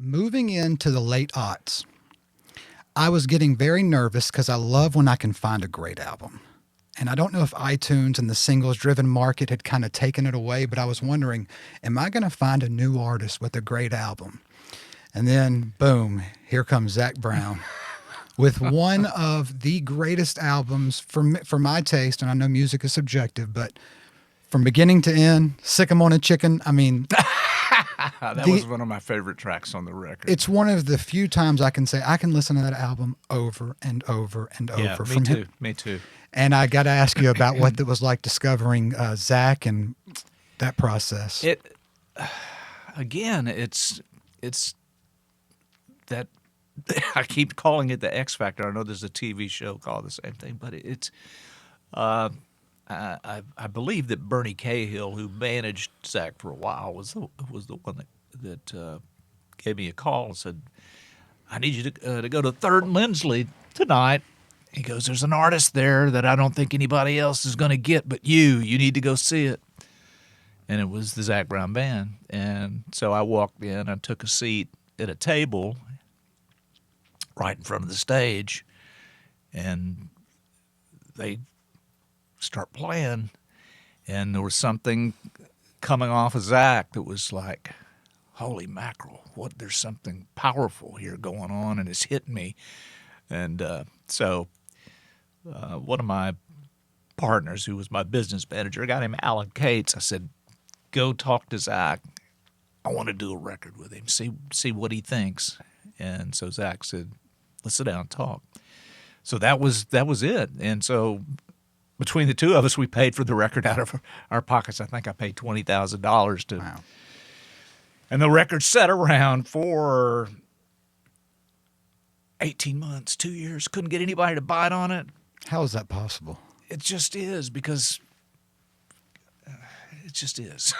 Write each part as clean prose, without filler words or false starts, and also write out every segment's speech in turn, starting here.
Moving into the late aughts, I was getting very nervous because I love when I can find a great album. And I don't know if iTunes and the singles driven market had kind of taken it away, but I was wondering, am I going to find a new artist with a great album? And then, boom, here comes Zac Brown with one of the greatest albums for my taste. And I know music is subjective, but from beginning to end, Sick 'Em on a Chicken. I mean, that was one of my favorite tracks on the record. it's one of the few times I can say I can listen to that album over and over and over. Yeah, me too. Me too. And I got to ask you about what it was like discovering Zac and that process. It's that I keep calling it the X Factor. I know there's a TV show called the same thing, but it's I believe that Bernie Cahill, who managed Zac for a while, was the one that gave me a call and said, "I need you to go to Third and Lindsley tonight." He goes, "There's an artist there that I don't think anybody else is going to get, but you need to go see it." And it was the Zac Brown Band. And so I walked in, I took a seat at a table right in front of the stage, and they start playing, and there was something coming off of Zac that was like, holy mackerel, there's something powerful here going on, and it's hitting me. And so one of my partners, who was my business manager, a guy named Alan Cates, I said, go talk to Zac. I want to do a record with him, see what he thinks. And so Zac said, let's sit down and talk. So that was it. And so between the two of us, we paid for the record out of our pockets. I think I paid $20,000 to. Wow. And the record sat around for 18 months, 2 years. Couldn't get anybody to bite on it. How is that possible? It just is, because it just is.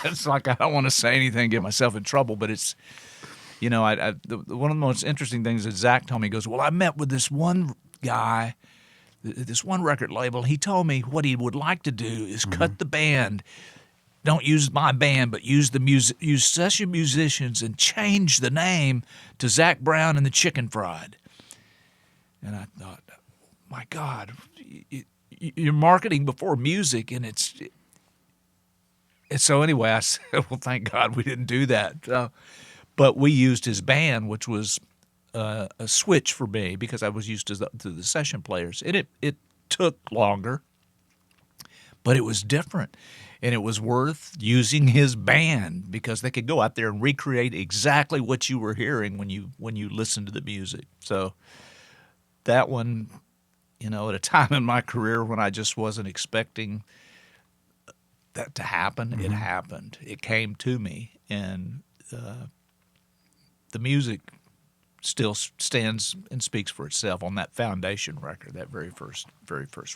It's like I don't want to say anything, get myself in trouble, but it's, one of the most interesting things that Zac told me, he goes, well, I met with this one guy, this one record label. He told me what he would like to do is cut the band. Don't use my band, but use session musicians and change the name to Zac Brown and the Chicken Fried. And I thought, my God, you're marketing before music, and it's so anyway, I said, well, thank God we didn't do that. But we used his band, which was a switch for me because I was used to the session players. And it took longer, but it was different. And it was worth using his band because they could go out there and recreate exactly what you were hearing when you listened to the music. So that one, at a time in my career when I just wasn't expecting that to happen, it happened. It came to me, and the music still stands and speaks for itself on that foundation record, that very first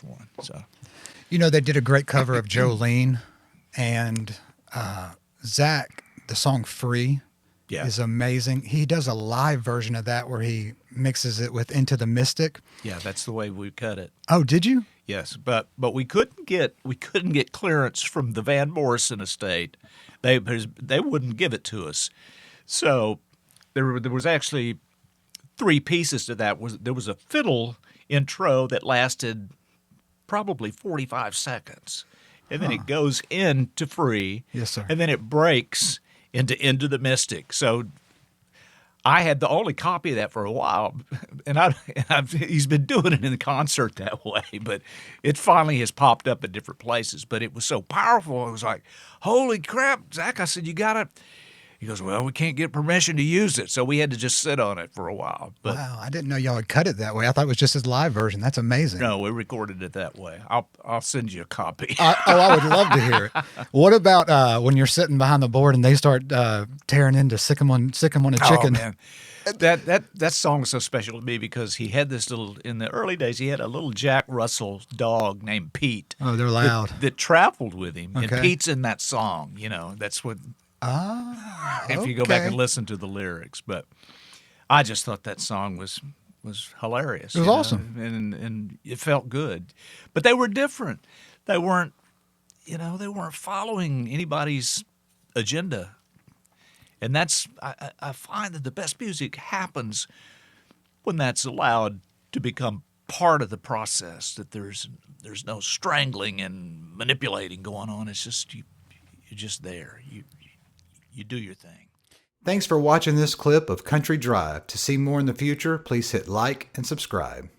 one. So, they did a great cover of Jolene, and Zac, the song "Free" is amazing. He does a live version of that where he mixes it with "Into the Mystic." Yeah, that's the way we cut it. Oh, did you? Yes, but we couldn't get clearance from the Van Morrison estate. They wouldn't give it to us. So there was actually three pieces to that. There was a fiddle intro that lasted probably 45 seconds. And then it goes into Free. Yes, sir. And then it breaks into the Mystic. So I had the only copy of that for a while, and he's been doing it in concert that way, but it finally has popped up at different places. But it was so powerful, it was like, holy crap, Zac, I said, you got it. He goes, well, we can't get permission to use it, so we had to just sit on it for a while. But wow, I didn't know y'all had cut it that way. I thought it was just his live version. That's amazing. no, we recorded it that way. I'll send you a copy. I would love to hear it. What about when you're sitting behind the board and they start tearing into Sick 'Em on a Chicken? Oh, man. That song was so special to me because he had this in the early days, he had a little Jack Russell dog named Pete. Oh, they're loud. That traveled with him. Okay. And Pete's in that song, that's what, if you go back and listen to the lyrics. But I just thought that song was hilarious. It was awesome. And it felt good. But they were different. They weren't following anybody's agenda. And I find that the best music happens when that's allowed to become part of the process, that there's no strangling and manipulating going on. It's just you're just there. You do your thing. Thanks for watching this clip of Country Drive. To see more in the future, please hit like and subscribe.